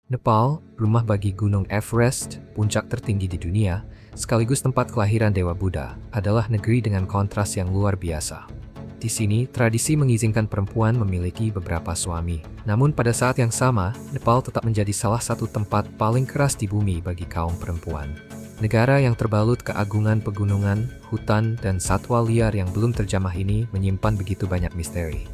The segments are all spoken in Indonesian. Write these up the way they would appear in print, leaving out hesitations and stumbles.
Nepal, rumah bagi Gunung Everest, puncak tertinggi di dunia, sekaligus tempat kelahiran Dewa Buddha, adalah negeri dengan kontras yang luar biasa. Di sini, tradisi mengizinkan perempuan memiliki beberapa suami. Namun pada saat yang sama, Nepal tetap menjadi salah satu tempat paling keras di bumi bagi kaum perempuan. Negara yang terbalut keagungan pegunungan, hutan, dan satwa liar yang belum terjamah ini menyimpan begitu banyak misteri.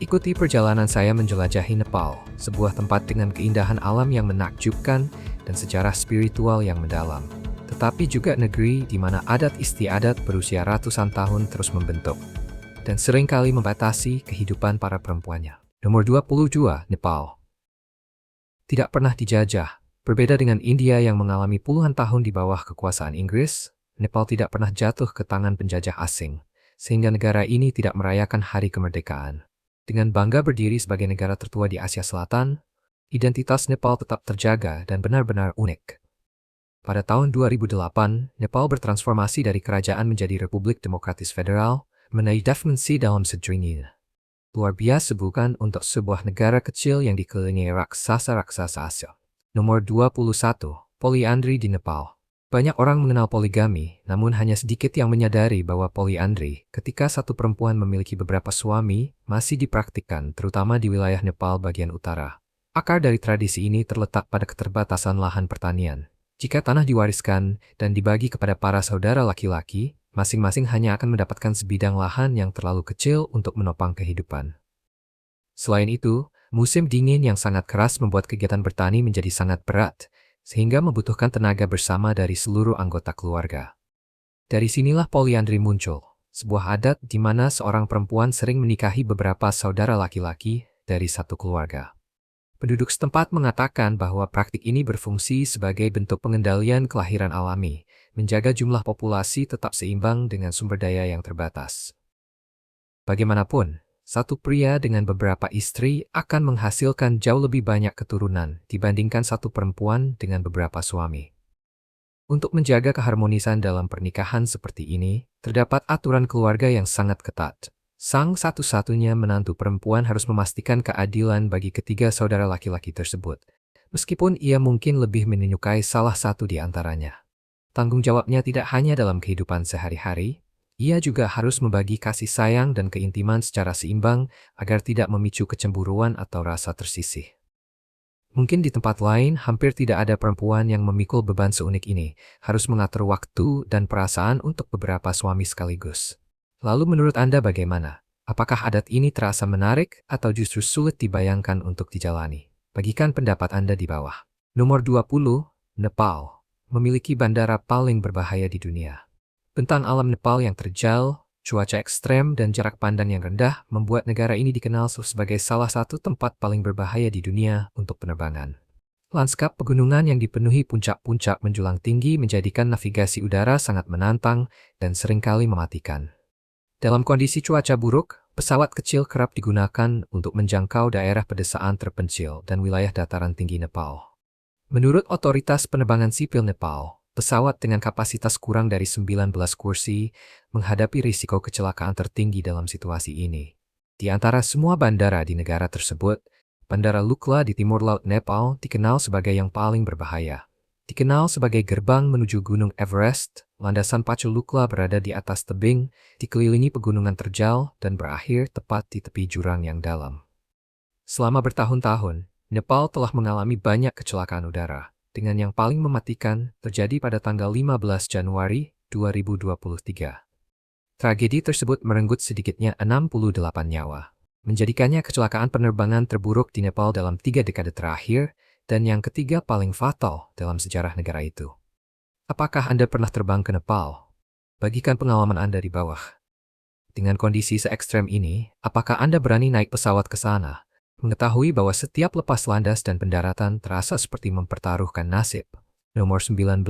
Ikuti perjalanan saya menjelajahi Nepal, sebuah tempat dengan keindahan alam yang menakjubkan dan sejarah spiritual yang mendalam. Tetapi juga negeri di mana adat istiadat berusia ratusan tahun terus membentuk dan seringkali membatasi kehidupan para perempuannya. Nomor 22, Nepal. Tidak pernah dijajah. Berbeda dengan India yang mengalami puluhan tahun di bawah kekuasaan Inggris, Nepal tidak pernah jatuh ke tangan penjajah asing, sehingga negara ini tidak merayakan hari kemerdekaan. Dengan bangga berdiri sebagai negara tertua di Asia Selatan, identitas Nepal tetap terjaga dan benar-benar unik. Pada tahun 2008, Nepal bertransformasi dari kerajaan menjadi Republik Demokratis Federal, menaik definisi dalam sejarahnya. Luar biasa bukan untuk sebuah negara kecil yang dikelilingi raksasa-raksasa Asia. Nomor 21, poliandri di Nepal. Banyak orang mengenal poligami, namun hanya sedikit yang menyadari bahwa poliandri, ketika satu perempuan memiliki beberapa suami, masih dipraktikkan terutama di wilayah Nepal bagian utara. Akar dari tradisi ini terletak pada keterbatasan lahan pertanian. Jika tanah diwariskan dan dibagi kepada para saudara laki-laki, masing-masing hanya akan mendapatkan sebidang lahan yang terlalu kecil untuk menopang kehidupan. Selain itu, musim dingin yang sangat keras membuat kegiatan bertani menjadi sangat berat, sehingga membutuhkan tenaga bersama dari seluruh anggota keluarga. Dari sinilah poliandri muncul, sebuah adat di mana seorang perempuan sering menikahi beberapa saudara laki-laki dari satu keluarga. Penduduk setempat mengatakan bahwa praktik ini berfungsi sebagai bentuk pengendalian kelahiran alami, menjaga jumlah populasi tetap seimbang dengan sumber daya yang terbatas. Bagaimanapun, satu pria dengan beberapa istri akan menghasilkan jauh lebih banyak keturunan dibandingkan satu perempuan dengan beberapa suami. Untuk menjaga keharmonisan dalam pernikahan seperti ini, terdapat aturan keluarga yang sangat ketat. Sang satu-satunya menantu perempuan harus memastikan keadilan bagi ketiga saudara laki-laki tersebut, meskipun ia mungkin lebih menyukai salah satu di antaranya. Tanggung jawabnya tidak hanya dalam kehidupan sehari-hari, ia juga harus membagi kasih sayang dan keintiman secara seimbang agar tidak memicu kecemburuan atau rasa tersisih. Mungkin di tempat lain hampir tidak ada perempuan yang memikul beban seunik ini, harus mengatur waktu dan perasaan untuk beberapa suami sekaligus. Lalu menurut Anda bagaimana? Apakah adat ini terasa menarik atau justru sulit dibayangkan untuk dijalani? Bagikan pendapat Anda di bawah. Nomor 20, Nepal. Memiliki bandara paling berbahaya di dunia. Bentang alam Nepal yang terjal, cuaca ekstrem, dan jarak pandang yang rendah membuat negara ini dikenal sebagai salah satu tempat paling berbahaya di dunia untuk penerbangan. Lanskap pegunungan yang dipenuhi puncak-puncak menjulang tinggi menjadikan navigasi udara sangat menantang dan seringkali mematikan. Dalam kondisi cuaca buruk, pesawat kecil kerap digunakan untuk menjangkau daerah pedesaan terpencil dan wilayah dataran tinggi Nepal. Menurut Otoritas Penerbangan Sipil Nepal, pesawat dengan kapasitas kurang dari 19 kursi menghadapi risiko kecelakaan tertinggi dalam situasi ini. Di antara semua bandara di negara tersebut, Bandara Lukla di timur laut Nepal dikenal sebagai yang paling berbahaya. Dikenal sebagai gerbang menuju Gunung Everest, landasan pacu Lukla berada di atas tebing, dikelilingi pegunungan terjal, dan berakhir tepat di tepi jurang yang dalam. Selama bertahun-tahun, Nepal telah mengalami banyak kecelakaan udara, dengan yang paling mematikan terjadi pada tanggal 15 Januari 2023. Tragedi tersebut merenggut sedikitnya 68 nyawa, menjadikannya kecelakaan penerbangan terburuk di Nepal dalam 3 dekade terakhir, dan yang ketiga paling fatal dalam sejarah negara itu. Apakah Anda pernah terbang ke Nepal? Bagikan pengalaman Anda di bawah. Dengan kondisi se-ekstrem ini, apakah Anda berani naik pesawat ke sana? Mengetahui bahwa setiap lepas landas dan pendaratan terasa seperti mempertaruhkan nasib. Nomor 19,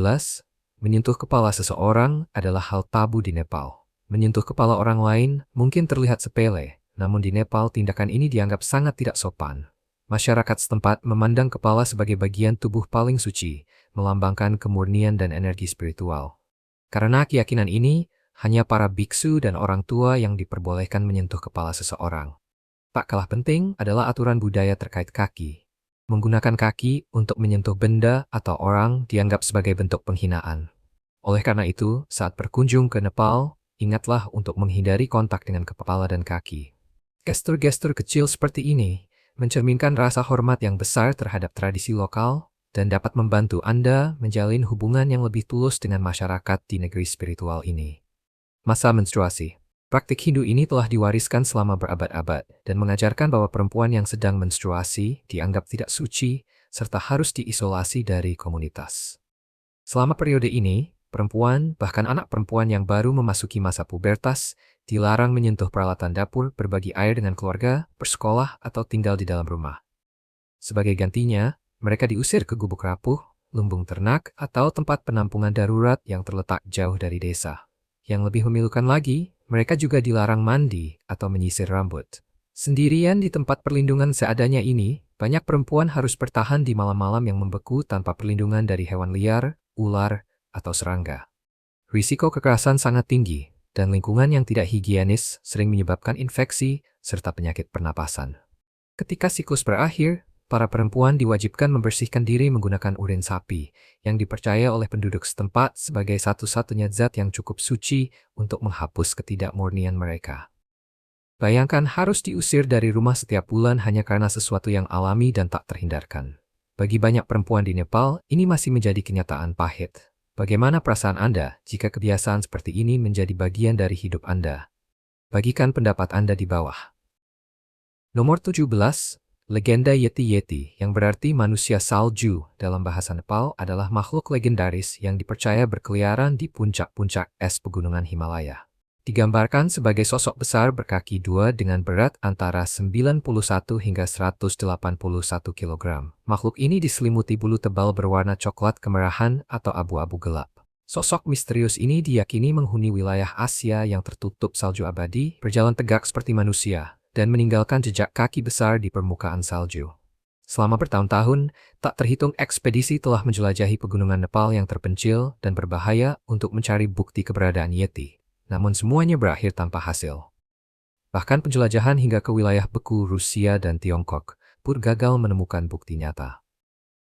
menyentuh kepala seseorang adalah hal tabu di Nepal. Menyentuh kepala orang lain mungkin terlihat sepele, namun di Nepal tindakan ini dianggap sangat tidak sopan. Masyarakat setempat memandang kepala sebagai bagian tubuh paling suci, melambangkan kemurnian dan energi spiritual. Karena keyakinan ini, hanya para biksu dan orang tua yang diperbolehkan menyentuh kepala seseorang. Tak kalah penting adalah aturan budaya terkait kaki. Menggunakan kaki untuk menyentuh benda atau orang dianggap sebagai bentuk penghinaan. Oleh karena itu, saat berkunjung ke Nepal, ingatlah untuk menghindari kontak dengan kepala dan kaki. Gestur-gestur kecil seperti ini mencerminkan rasa hormat yang besar terhadap tradisi lokal dan dapat membantu Anda menjalin hubungan yang lebih tulus dengan masyarakat di negeri spiritual ini. Masa menstruasi. Praktik Hindu ini telah diwariskan selama berabad-abad dan mengajarkan bahwa perempuan yang sedang menstruasi dianggap tidak suci serta harus diisolasi dari komunitas. Selama periode ini, perempuan, bahkan anak perempuan yang baru memasuki masa pubertas, dilarang menyentuh peralatan dapur, berbagi air dengan keluarga, bersekolah, atau tinggal di dalam rumah. Sebagai gantinya, mereka diusir ke gubuk rapuh, lumbung ternak, atau tempat penampungan darurat yang terletak jauh dari desa. Yang lebih memilukan lagi, mereka juga dilarang mandi atau menyisir rambut. Sendirian di tempat perlindungan seadanya ini, banyak perempuan harus bertahan di malam-malam yang membeku tanpa perlindungan dari hewan liar, ular, atau serangga. Risiko kekerasan sangat tinggi, dan lingkungan yang tidak higienis sering menyebabkan infeksi serta penyakit pernapasan. Ketika siklus berakhir, para perempuan diwajibkan membersihkan diri menggunakan urin sapi, yang dipercaya oleh penduduk setempat sebagai satu-satunya zat yang cukup suci untuk menghapus ketidakmurnian mereka. Bayangkan harus diusir dari rumah setiap bulan hanya karena sesuatu yang alami dan tak terhindarkan. Bagi banyak perempuan di Nepal, ini masih menjadi kenyataan pahit. Bagaimana perasaan Anda jika kebiasaan seperti ini menjadi bagian dari hidup Anda? Bagikan pendapat Anda di bawah. Nomor 17. Legenda Yeti-Yeti, yang berarti manusia salju dalam bahasa Nepal, adalah makhluk legendaris yang dipercaya berkeliaran di puncak-puncak es pegunungan Himalaya. Digambarkan sebagai sosok besar berkaki dua dengan berat antara 91 hingga 181 kg. Makhluk ini diselimuti bulu tebal berwarna coklat kemerahan atau abu-abu gelap. Sosok misterius ini diyakini menghuni wilayah Asia yang tertutup salju abadi, berjalan tegak seperti manusia, dan meninggalkan jejak kaki besar di permukaan salju. Selama bertahun-tahun, tak terhitung ekspedisi telah menjelajahi pegunungan Nepal yang terpencil dan berbahaya untuk mencari bukti keberadaan Yeti. Namun semuanya berakhir tanpa hasil. Bahkan penjelajahan hingga ke wilayah beku Rusia dan Tiongkok pun gagal menemukan bukti nyata.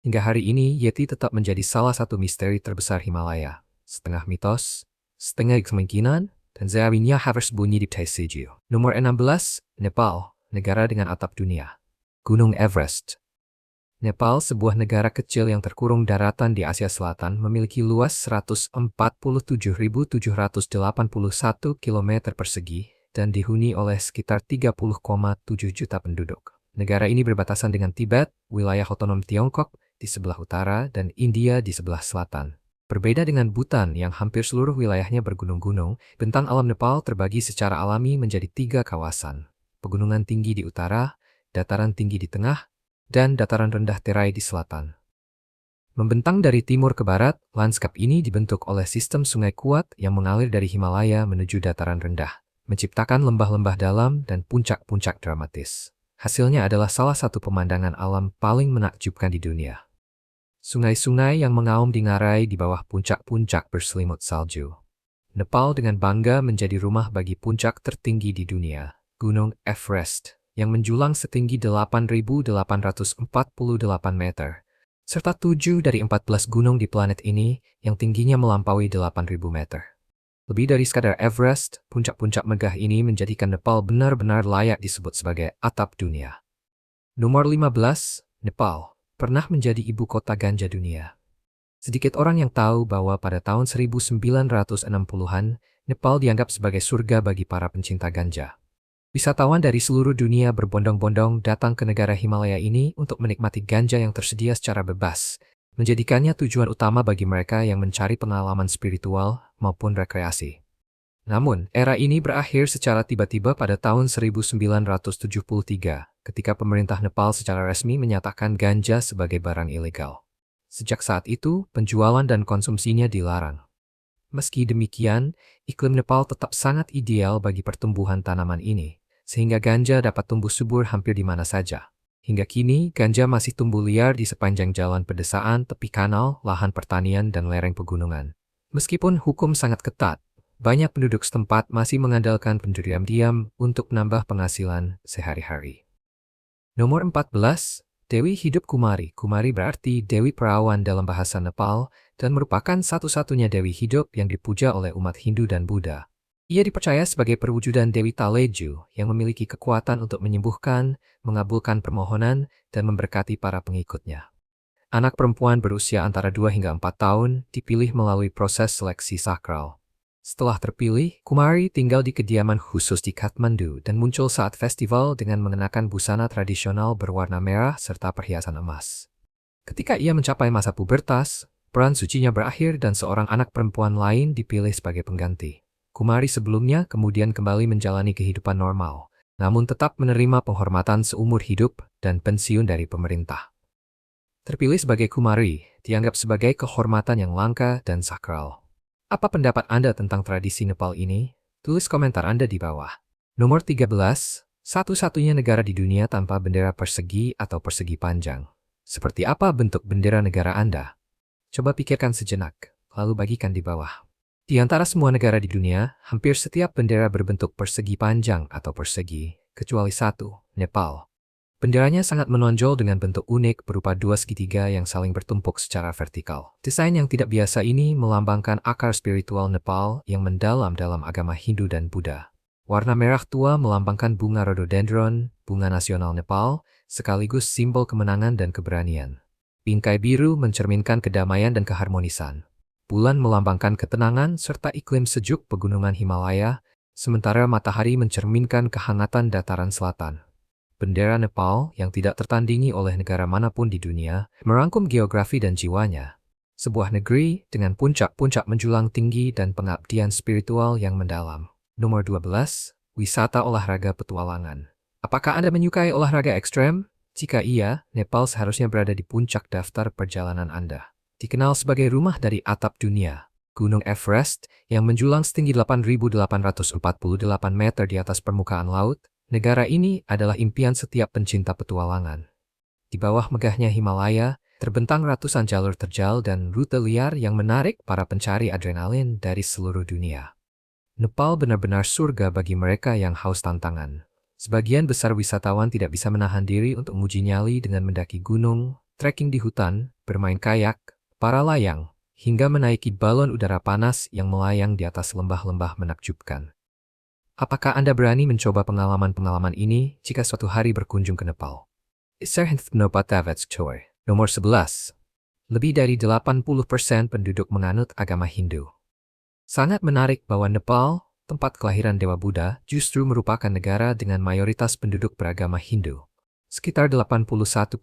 Hingga hari ini, Yeti tetap menjadi salah satu misteri terbesar Himalaya. Setengah mitos, setengah kemungkinan, dan seharusnya harus bunyi di Taisiju. Nomor 16, Nepal, negara dengan atap dunia. Gunung Everest. Nepal, sebuah negara kecil yang terkurung daratan di Asia Selatan, memiliki luas 147.781 km persegi dan dihuni oleh sekitar 30,7 juta penduduk. Negara ini berbatasan dengan Tibet, wilayah otonom Tiongkok di sebelah utara, dan India di sebelah selatan. Berbeda dengan Bhutan yang hampir seluruh wilayahnya bergunung-gunung, bentang alam Nepal terbagi secara alami menjadi 3 kawasan. Pegunungan tinggi di utara, dataran tinggi di tengah, dan dataran rendah terai di selatan. Membentang dari timur ke barat, lanskap ini dibentuk oleh sistem sungai kuat yang mengalir dari Himalaya menuju dataran rendah, menciptakan lembah-lembah dalam dan puncak-puncak dramatis. Hasilnya adalah salah satu pemandangan alam paling menakjubkan di dunia. Sungai-sungai yang mengaum di ngarai di bawah puncak-puncak berselimut salju. Nepal dengan bangga menjadi rumah bagi puncak tertinggi di dunia, Gunung Everest, yang menjulang setinggi 8.848 meter, serta 7 dari 14 gunung di planet ini yang tingginya melampaui 8.000 meter. Lebih dari sekadar Everest, puncak-puncak megah ini menjadikan Nepal benar-benar layak disebut sebagai atap dunia. Nomor 15, Nepal pernah menjadi ibu kota ganja dunia. Sedikit orang yang tahu bahwa pada tahun 1960-an, Nepal dianggap sebagai surga bagi para pencinta ganja. Wisatawan dari seluruh dunia berbondong-bondong datang ke negara Himalaya ini untuk menikmati ganja yang tersedia secara bebas, menjadikannya tujuan utama bagi mereka yang mencari pengalaman spiritual maupun rekreasi. Namun, era ini berakhir secara tiba-tiba pada tahun 1973, ketika pemerintah Nepal secara resmi menyatakan ganja sebagai barang ilegal. Sejak saat itu, penjualan dan konsumsinya dilarang. Meski demikian, iklim Nepal tetap sangat ideal bagi pertumbuhan tanaman ini, sehingga ganja dapat tumbuh subur hampir di mana saja. Hingga kini, ganja masih tumbuh liar di sepanjang jalan pedesaan, tepi kanal, lahan pertanian, dan lereng pegunungan. Meskipun hukum sangat ketat, banyak penduduk setempat masih mengandalkan pendiam-diam untuk menambah penghasilan sehari-hari. Nomor 14, Dewi hidup Kumari. Kumari berarti Dewi Perawan dalam bahasa Nepal dan merupakan satu-satunya Dewi hidup yang dipuja oleh umat Hindu dan Buddha. Ia dipercaya sebagai perwujudan Dewi Taleju yang memiliki kekuatan untuk menyembuhkan, mengabulkan permohonan, dan memberkati para pengikutnya. Anak perempuan berusia antara 2 hingga 4 tahun dipilih melalui proses seleksi sakral. Setelah terpilih, Kumari tinggal di kediaman khusus di Kathmandu dan muncul saat festival dengan mengenakan busana tradisional berwarna merah serta perhiasan emas. Ketika ia mencapai masa pubertas, peran sucinya berakhir dan seorang anak perempuan lain dipilih sebagai pengganti. Kumari sebelumnya kemudian kembali menjalani kehidupan normal, namun tetap menerima penghormatan seumur hidup dan pensiun dari pemerintah. Terpilih sebagai Kumari dianggap sebagai kehormatan yang langka dan sakral. Apa pendapat Anda tentang tradisi Nepal ini? Tulis komentar Anda di bawah. Nomor 13, satu-satunya negara di dunia tanpa bendera persegi atau persegi panjang. Seperti apa bentuk bendera negara Anda? Coba pikirkan sejenak, lalu bagikan di bawah. Di antara semua negara di dunia, hampir setiap bendera berbentuk persegi panjang atau persegi, kecuali satu, Nepal. Benderanya sangat menonjol dengan bentuk unik berupa dua segitiga yang saling bertumpuk secara vertikal. Desain yang tidak biasa ini melambangkan akar spiritual Nepal yang mendalam dalam agama Hindu dan Buddha. Warna merah tua melambangkan bunga rhododendron, bunga nasional Nepal, sekaligus simbol kemenangan dan keberanian. Bingkai biru mencerminkan kedamaian dan keharmonisan. Bulan melambangkan ketenangan serta iklim sejuk pegunungan Himalaya, sementara matahari mencerminkan kehangatan dataran selatan. Bendera Nepal yang tidak tertandingi oleh negara manapun di dunia merangkum geografi dan jiwanya. Sebuah negeri dengan puncak-puncak menjulang tinggi dan pengabdian spiritual yang mendalam. Nomor 12, wisata olahraga petualangan. Apakah Anda menyukai olahraga ekstrem? Jika iya, Nepal seharusnya berada di puncak daftar perjalanan Anda. Dikenal sebagai rumah dari atap dunia, Gunung Everest yang menjulang setinggi 8.848 meter di atas permukaan laut, negara ini adalah impian setiap pencinta petualangan. Di bawah megahnya Himalaya, terbentang ratusan jalur terjal dan rute liar yang menarik para pencari adrenalin dari seluruh dunia. Nepal benar-benar surga bagi mereka yang haus tantangan. Sebagian besar wisatawan tidak bisa menahan diri untuk menguji nyali dengan mendaki gunung, trekking di hutan, bermain kayak, para layang, hingga menaiki balon udara panas yang melayang di atas lembah-lembah menakjubkan. Apakah Anda berani mencoba pengalaman-pengalaman ini jika suatu hari berkunjung ke Nepal? Nomor 11. Lebih dari 80% penduduk menganut agama Hindu. Sangat menarik bahwa Nepal, tempat kelahiran Dewa Buddha, justru merupakan negara dengan mayoritas penduduk beragama Hindu. Sekitar 81,3%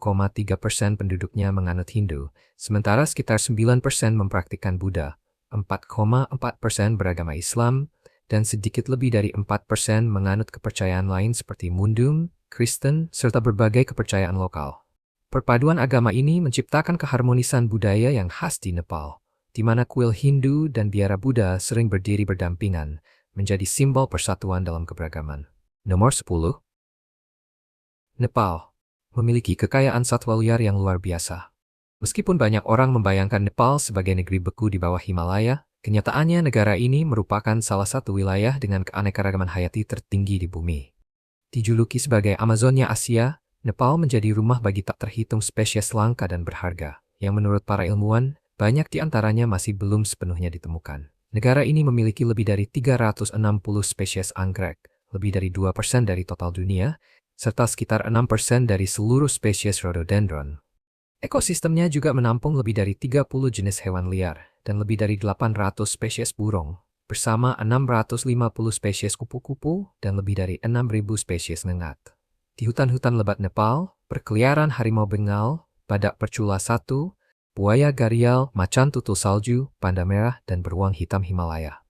penduduknya menganut Hindu, sementara sekitar 9% mempraktikkan Buddha, 4,4% beragama Islam, dan sedikit lebih dari 4% menganut kepercayaan lain seperti Mundum, Kristen, serta berbagai kepercayaan lokal. Perpaduan agama ini menciptakan keharmonisan budaya yang khas di Nepal, di mana kuil Hindu dan biara Buddha sering berdiri berdampingan, menjadi simbol persatuan dalam keberagaman. Nomor 10. Nepal memiliki kekayaan satwa liar yang luar biasa. Meskipun banyak orang membayangkan Nepal sebagai negeri beku di bawah Himalaya, kenyataannya negara ini merupakan salah satu wilayah dengan keanekaragaman hayati tertinggi di bumi. Dijuluki sebagai Amazonia Asia, Nepal menjadi rumah bagi tak terhitung spesies langka dan berharga, yang menurut para ilmuwan, banyak di antaranya masih belum sepenuhnya ditemukan. Negara ini memiliki lebih dari 360 spesies anggrek, lebih dari 2% dari total dunia, serta sekitar 6% dari seluruh spesies rhododendron. Ekosistemnya juga menampung lebih dari 30 jenis hewan liar dan lebih dari 800 spesies burung, bersama 650 spesies kupu-kupu dan lebih dari 6.000 spesies ngengat. Di hutan-hutan lebat Nepal, berkeliaran harimau Bengal, badak percula satu, buaya garial, macan tutul salju, panda merah, dan beruang hitam Himalaya.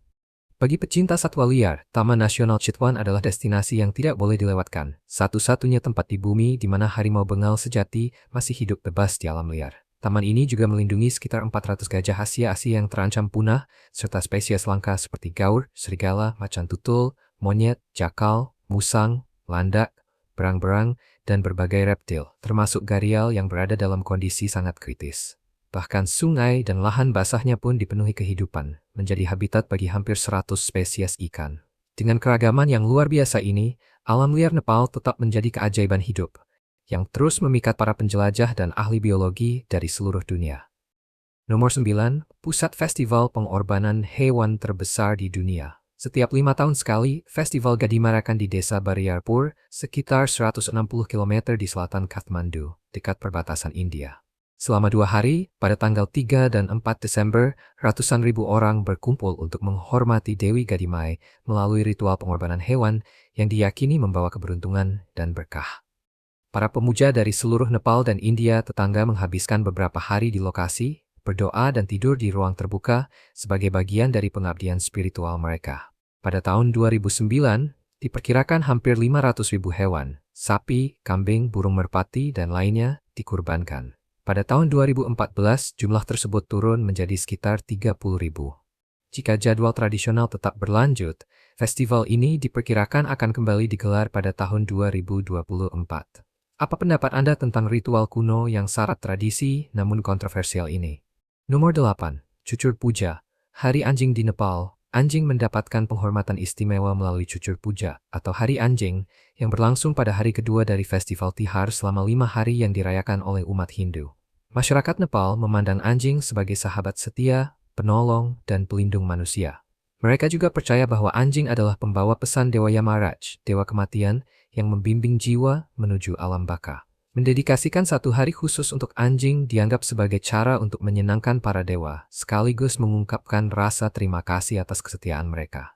Bagi pecinta satwa liar, Taman Nasional Chitwan adalah destinasi yang tidak boleh dilewatkan. Satu-satunya tempat di bumi di mana harimau Bengal sejati masih hidup bebas di alam liar. Taman ini juga melindungi sekitar 400 gajah Asia yang terancam punah, serta spesies langka seperti gaur, serigala, macan tutul, monyet, jakal, musang, landak, berang-berang, dan berbagai reptil, termasuk garial yang berada dalam kondisi sangat kritis. Bahkan sungai dan lahan basahnya pun dipenuhi kehidupan, menjadi habitat bagi hampir 100 spesies ikan. Dengan keragaman yang luar biasa ini, alam liar Nepal tetap menjadi keajaiban hidup, yang terus memikat para penjelajah dan ahli biologi dari seluruh dunia. Nomor 9, Pusat Festival Pengorbanan Hewan terbesar di dunia. Setiap 5 tahun sekali, festival diadakan di Desa Bariarpur, sekitar 160 km di selatan Kathmandu, dekat perbatasan India. Selama 2 hari, pada tanggal 3 dan 4 Desember, ratusan ribu orang berkumpul untuk menghormati Dewi Gadimai melalui ritual pengorbanan hewan yang diyakini membawa keberuntungan dan berkah. Para pemuja dari seluruh Nepal dan India tetangga menghabiskan beberapa hari di lokasi, berdoa dan tidur di ruang terbuka sebagai bagian dari pengabdian spiritual mereka. Pada tahun 2009, diperkirakan hampir 500.000 hewan, sapi, kambing, burung merpati, dan lainnya dikurbankan. Pada tahun 2014, jumlah tersebut turun menjadi sekitar 30.000. Jika jadwal tradisional tetap berlanjut, festival ini diperkirakan akan kembali digelar pada tahun 2024. Apa pendapat Anda tentang ritual kuno yang syarat tradisi namun kontroversial ini? Nomor 8. Cucur Puja. Hari Anjing di Nepal. Anjing mendapatkan penghormatan istimewa melalui Cucur Puja atau Hari Anjing yang berlangsung pada hari kedua dari Festival Tihar selama 5 hari yang dirayakan oleh umat Hindu. Masyarakat Nepal memandang anjing sebagai sahabat setia, penolong, dan pelindung manusia. Mereka juga percaya bahwa anjing adalah pembawa pesan Dewa Yamaraj, Dewa Kematian, yang membimbing jiwa menuju alam baka. Mendedikasikan satu hari khusus untuk anjing dianggap sebagai cara untuk menyenangkan para dewa, sekaligus mengungkapkan rasa terima kasih atas kesetiaan mereka.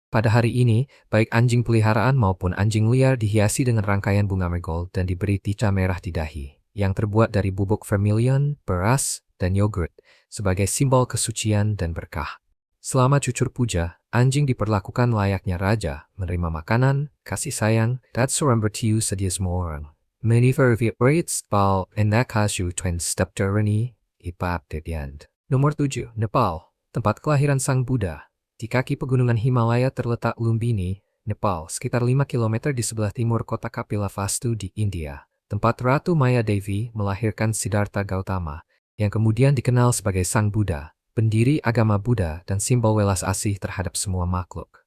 Pada hari ini, baik anjing peliharaan maupun anjing liar dihiasi dengan rangkaian bunga marigold dan diberi tica merah di dahi, yang terbuat dari bubuk vermilion, beras, dan yogurt, sebagai simbol kesucian dan berkah. Selama Cucur Puja, anjing diperlakukan layaknya raja, menerima makanan, kasih sayang, dan surrender to you sedia semua orang. Many vertebrates bal and nakashu twin step journey, ipap dediand. Nomor 7. Nepal, tempat kelahiran Sang Buddha. Di kaki pegunungan Himalaya terletak Lumbini, Nepal, sekitar 5 km di sebelah timur kota Kapilavastu di India. Tempat Ratu Maya Devi melahirkan Siddhartha Gautama, yang kemudian dikenal sebagai Sang Buddha, pendiri agama Buddha dan simbol welas asih terhadap semua makhluk.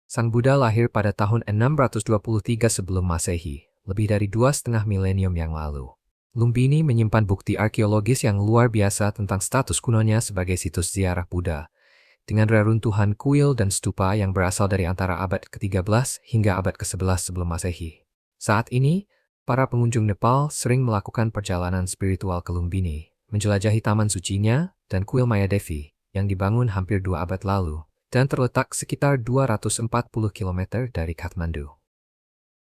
Sang Buddha lahir pada tahun 623 sebelum Masehi, lebih dari 2,5 milenium yang lalu. Lumbini menyimpan bukti arkeologis yang luar biasa tentang status kunonya sebagai situs ziarah Buddha, dengan reruntuhan kuil dan stupa yang berasal dari antara abad ke-13 hingga abad ke-11 sebelum Masehi. Saat ini, para pengunjung Nepal sering melakukan perjalanan spiritual ke Lumbini, menjelajahi taman sucinya dan kuil Maya Devi yang dibangun hampir 2 abad lalu dan terletak sekitar 240 km dari Kathmandu.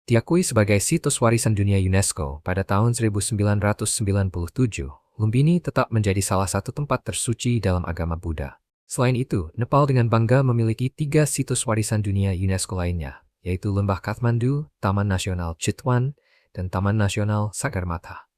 Diakui sebagai situs warisan dunia UNESCO pada tahun 1997, Lumbini tetap menjadi salah satu tempat tersuci dalam agama Buddha. Selain itu, Nepal dengan bangga memiliki 3 situs warisan dunia UNESCO lainnya, yaitu Lembah Kathmandu, Taman Nasional Chitwan, dan Taman Nasional Sagarmatha.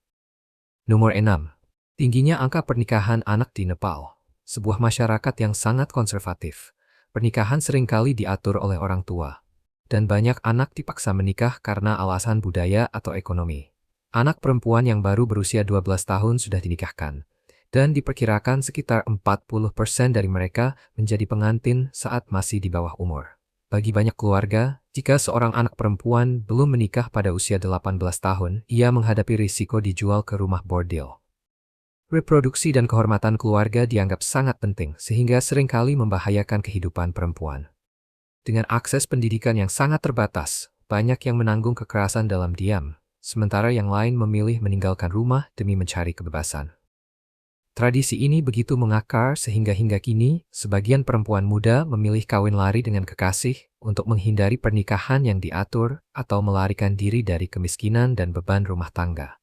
Nomor 6. Tingginya angka pernikahan anak di Nepal. Sebuah masyarakat yang sangat konservatif. Pernikahan seringkali diatur oleh orang tua, dan banyak anak dipaksa menikah karena alasan budaya atau ekonomi. Anak perempuan yang baru berusia 12 tahun sudah dinikahkan, dan diperkirakan sekitar 40% dari mereka menjadi pengantin saat masih di bawah umur. Bagi banyak keluarga, jika seorang anak perempuan belum menikah pada usia 18 tahun, ia menghadapi risiko dijual ke rumah bordil. Reproduksi dan kehormatan keluarga dianggap sangat penting sehingga seringkali membahayakan kehidupan perempuan. Dengan akses pendidikan yang sangat terbatas, banyak yang menanggung kekerasan dalam diam, sementara yang lain memilih meninggalkan rumah demi mencari kebebasan. Tradisi ini begitu mengakar sehingga hingga kini, sebagian perempuan muda memilih kawin lari dengan kekasih untuk menghindari pernikahan yang diatur atau melarikan diri dari kemiskinan dan beban rumah tangga.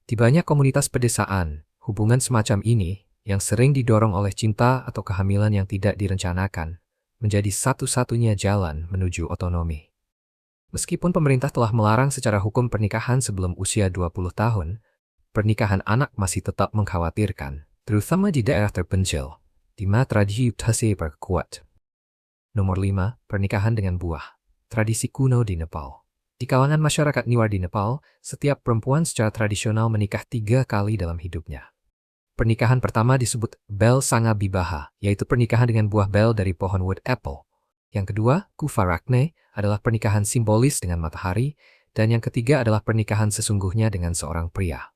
Di banyak komunitas pedesaan, hubungan semacam ini, yang sering didorong oleh cinta atau kehamilan yang tidak direncanakan, menjadi satu-satunya jalan menuju otonomi. Meskipun pemerintah telah melarang secara hukum pernikahan sebelum usia 20 tahun, pernikahan anak masih tetap mengkhawatirkan, terutama di daerah terpencil, di mana tradisi masih berkuat. Nomor 5. Pernikahan dengan buah. Tradisi kuno di Nepal. Di kalangan masyarakat Newar di Nepal, setiap perempuan secara tradisional menikah 3 kali dalam hidupnya. Pernikahan pertama disebut Bel Sanga Bibaha, yaitu pernikahan dengan buah bel dari pohon wood apple. Yang kedua, Kufarakne, adalah pernikahan simbolis dengan matahari, dan yang ketiga adalah pernikahan sesungguhnya dengan seorang pria.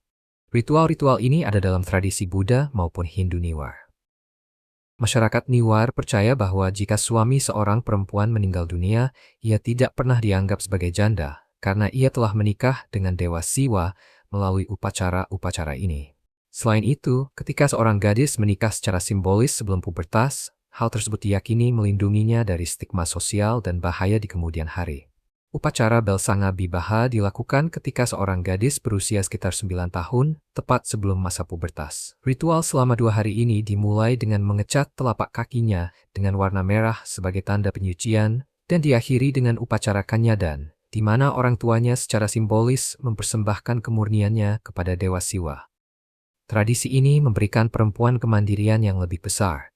Ritual-ritual ini ada dalam tradisi Buddha maupun Hindu Niwar. Masyarakat Niwar percaya bahwa jika suami seorang perempuan meninggal dunia, ia tidak pernah dianggap sebagai janda, karena ia telah menikah dengan Dewa Siwa melalui upacara-upacara ini. Selain itu, ketika seorang gadis menikah secara simbolis sebelum pubertas, hal tersebut diyakini melindunginya dari stigma sosial dan bahaya di kemudian hari. Upacara Belsanga Bibaha dilakukan ketika seorang gadis berusia sekitar 9 tahun, tepat sebelum masa pubertas. Ritual selama 2 hari ini dimulai dengan mengecat telapak kakinya dengan warna merah sebagai tanda penyucian, dan diakhiri dengan upacara kanyadan, di mana orang tuanya secara simbolis mempersembahkan kemurniannya kepada Dewa Siwa. Tradisi ini memberikan perempuan kemandirian yang lebih besar.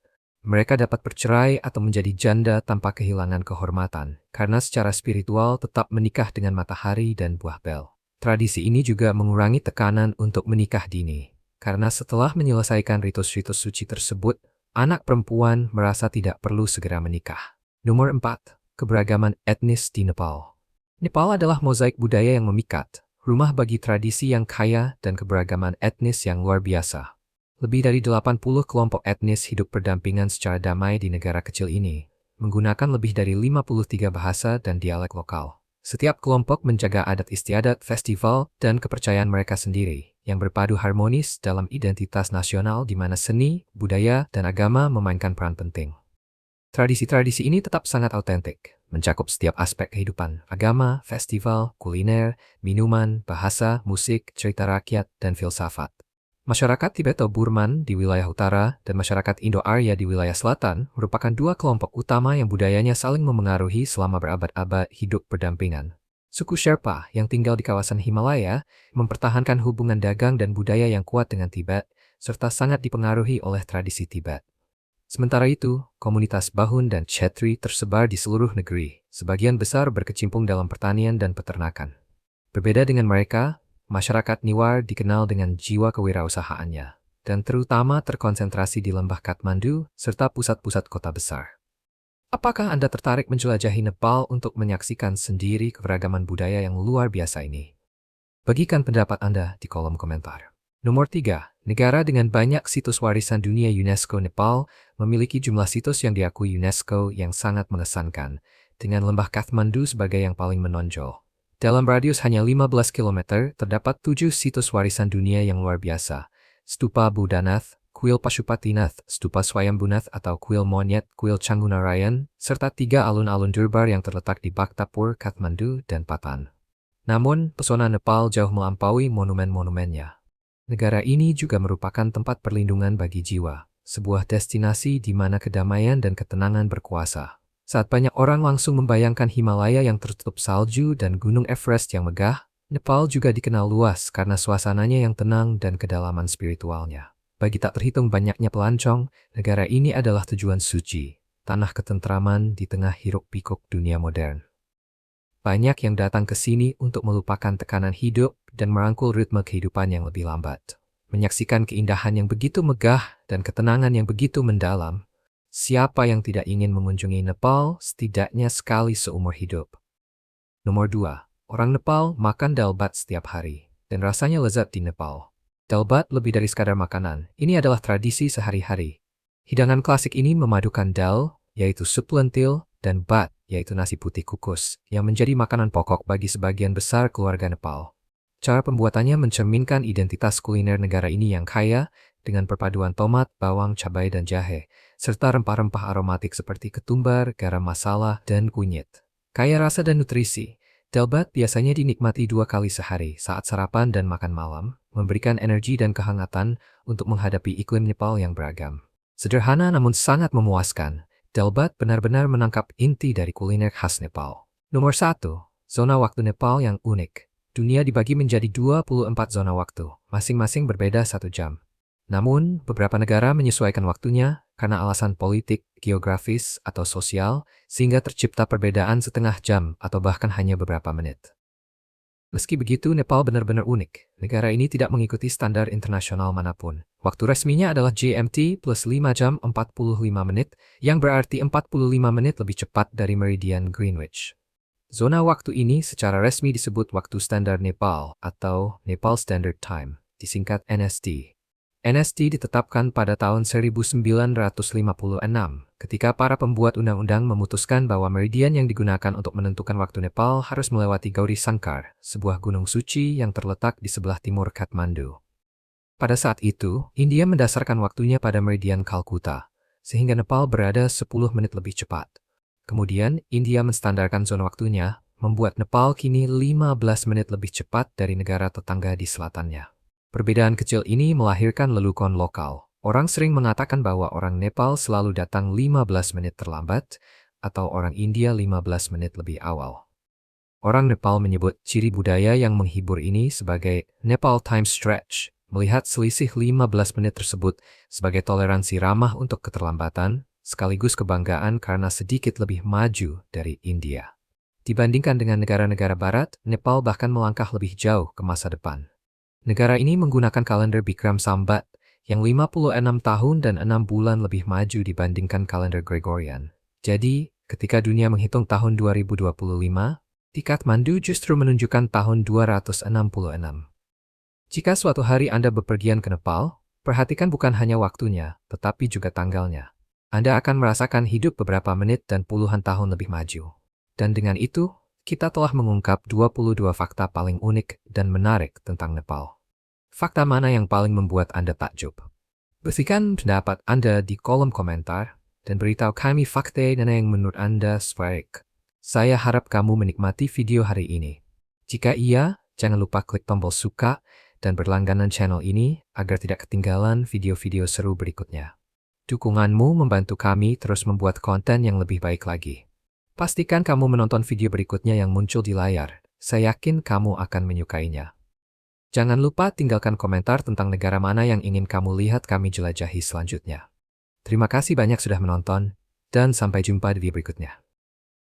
Mereka dapat bercerai atau menjadi janda tanpa kehilangan kehormatan, karena secara spiritual tetap menikah dengan matahari dan buah bel. Tradisi ini juga mengurangi tekanan untuk menikah dini, karena setelah menyelesaikan ritus-ritus suci tersebut, anak perempuan merasa tidak perlu segera menikah. Nomor 4. Keberagaman etnis di Nepal. Nepal adalah mozaik budaya yang memikat, rumah bagi tradisi yang kaya dan keberagaman etnis yang luar biasa. Lebih dari 80 kelompok etnis hidup berdampingan secara damai di negara kecil ini, menggunakan lebih dari 53 bahasa dan dialek lokal. Setiap kelompok menjaga adat istiadat, festival, dan kepercayaan mereka sendiri, yang berpadu harmonis dalam identitas nasional di mana seni, budaya, dan agama memainkan peran penting. Tradisi-tradisi ini tetap sangat autentik, mencakup setiap aspek kehidupan, agama, festival, kuliner, minuman, bahasa, musik, cerita rakyat, dan filsafat. Masyarakat Tibeto-Burman di wilayah utara dan masyarakat Indo-Arya di wilayah selatan merupakan dua kelompok utama yang budayanya saling memengaruhi selama berabad-abad hidup berdampingan. Suku Sherpa yang tinggal di kawasan Himalaya mempertahankan hubungan dagang dan budaya yang kuat dengan Tibet, serta sangat dipengaruhi oleh tradisi Tibet. Sementara itu, komunitas Bahun dan Chetri tersebar di seluruh negeri, sebagian besar berkecimpung dalam pertanian dan peternakan. Berbeda dengan mereka, masyarakat Niwar dikenal dengan jiwa kewirausahaannya, dan terutama terkonsentrasi di lembah Kathmandu serta pusat-pusat kota besar. Apakah Anda tertarik menjelajahi Nepal untuk menyaksikan sendiri keberagaman budaya yang luar biasa ini? Bagikan pendapat Anda di kolom komentar. Nomor 3. Negara dengan banyak situs warisan dunia UNESCO. Nepal memiliki jumlah situs yang diakui UNESCO yang sangat mengesankan, dengan lembah Kathmandu sebagai yang paling menonjol. Dalam radius hanya 15 km, terdapat 7 situs warisan dunia yang luar biasa. Stupa Buddhanath, Kuil Pashupatinath, Stupa Swayambhunath atau Kuil Monyet, Kuil Changunarayan, serta 3 alun-alun Durbar yang terletak di Bhaktapur, Kathmandu, dan Patan. Namun, pesona Nepal jauh melampaui monumen-monumennya. Negara ini juga merupakan tempat perlindungan bagi jiwa, sebuah destinasi di mana kedamaian dan ketenangan berkuasa. Saat banyak orang langsung membayangkan Himalaya yang tertutup salju dan Gunung Everest yang megah, Nepal juga dikenal luas karena suasananya yang tenang dan kedalaman spiritualnya. Bagi tak terhitung banyaknya pelancong, negara ini adalah tujuan suci, tanah ketentraman di tengah hiruk-pikuk dunia modern. Banyak yang datang ke sini untuk melupakan tekanan hidup dan merangkul ritme kehidupan yang lebih lambat. Menyaksikan keindahan yang begitu megah dan ketenangan yang begitu mendalam, siapa yang tidak ingin mengunjungi Nepal setidaknya sekali seumur hidup? Nomor 2. Orang Nepal makan dalbat setiap hari, dan rasanya lezat di Nepal. Dalbat lebih dari sekadar makanan, ini adalah tradisi sehari-hari. Hidangan klasik ini memadukan dal, yaitu sup lentil, dan bat, yaitu nasi putih kukus, yang menjadi makanan pokok bagi sebagian besar keluarga Nepal. Cara pembuatannya mencerminkan identitas kuliner negara ini yang kaya, dengan perpaduan tomat, bawang, cabai, dan jahe, serta rempah-rempah aromatik seperti ketumbar, garam masala, dan kunyit. Kaya rasa dan nutrisi, dalbat biasanya dinikmati 2 kali sehari saat sarapan dan makan malam, memberikan energi dan kehangatan untuk menghadapi iklim Nepal yang beragam. Sederhana namun sangat memuaskan, dalbat benar-benar menangkap inti dari kuliner khas Nepal. Nomor 1. Zona waktu Nepal yang unik. Dunia dibagi menjadi 24 zona waktu, masing-masing berbeda 1 jam. Namun, beberapa negara menyesuaikan waktunya karena alasan politik, geografis, atau sosial, sehingga tercipta perbedaan setengah jam atau bahkan hanya beberapa menit. Meski begitu, Nepal benar-benar unik. Negara ini tidak mengikuti standar internasional manapun. Waktu resminya adalah GMT plus 5 jam 45 menit, yang berarti 45 menit lebih cepat dari meridian Greenwich. Zona waktu ini secara resmi disebut Waktu Standar Nepal atau Nepal Standard Time, disingkat NST. NST ditetapkan pada tahun 1956 ketika para pembuat undang-undang memutuskan bahwa meridian yang digunakan untuk menentukan waktu Nepal harus melewati Gauri Sankar, sebuah gunung suci yang terletak di sebelah timur Kathmandu. Pada saat itu, India mendasarkan waktunya pada meridian Kalkuta, sehingga Nepal berada 10 menit lebih cepat. Kemudian, India menstandarkan zona waktunya, membuat Nepal kini 15 menit lebih cepat dari negara tetangga di selatannya. Perbedaan kecil ini melahirkan lelucon lokal. Orang sering mengatakan bahwa orang Nepal selalu datang 15 menit terlambat, atau orang India 15 menit lebih awal. Orang Nepal menyebut ciri budaya yang menghibur ini sebagai Nepal Time Stretch, melihat selisih 15 menit tersebut sebagai toleransi ramah untuk keterlambatan, sekaligus kebanggaan karena sedikit lebih maju dari India. Dibandingkan dengan negara-negara barat, Nepal bahkan melangkah lebih jauh ke masa depan. Negara ini menggunakan kalender Bikram Sambat yang 56 tahun dan 6 bulan lebih maju dibandingkan kalender Gregorian. Jadi, ketika dunia menghitung tahun 2025, di Kathmandu justru menunjukkan tahun 266. Jika suatu hari Anda bepergian ke Nepal, perhatikan bukan hanya waktunya, tetapi juga tanggalnya. Anda akan merasakan hidup beberapa menit dan puluhan tahun lebih maju. Dan dengan itu, kita telah mengungkap 22 fakta paling unik dan menarik tentang Nepal. Fakta mana yang paling membuat Anda takjub? Berikan pendapat Anda di kolom komentar dan beritahu kami fakta mana yang menurut Anda menarik. Saya harap kamu menikmati video hari ini. Jika iya, jangan lupa klik tombol suka dan berlangganan channel ini agar tidak ketinggalan video-video seru berikutnya. Dukunganmu membantu kami terus membuat konten yang lebih baik lagi. Pastikan kamu menonton video berikutnya yang muncul di layar. Saya yakin kamu akan menyukainya. Jangan lupa tinggalkan komentar tentang negara mana yang ingin kamu lihat kami jelajahi selanjutnya. Terima kasih banyak sudah menonton, dan sampai jumpa di video berikutnya.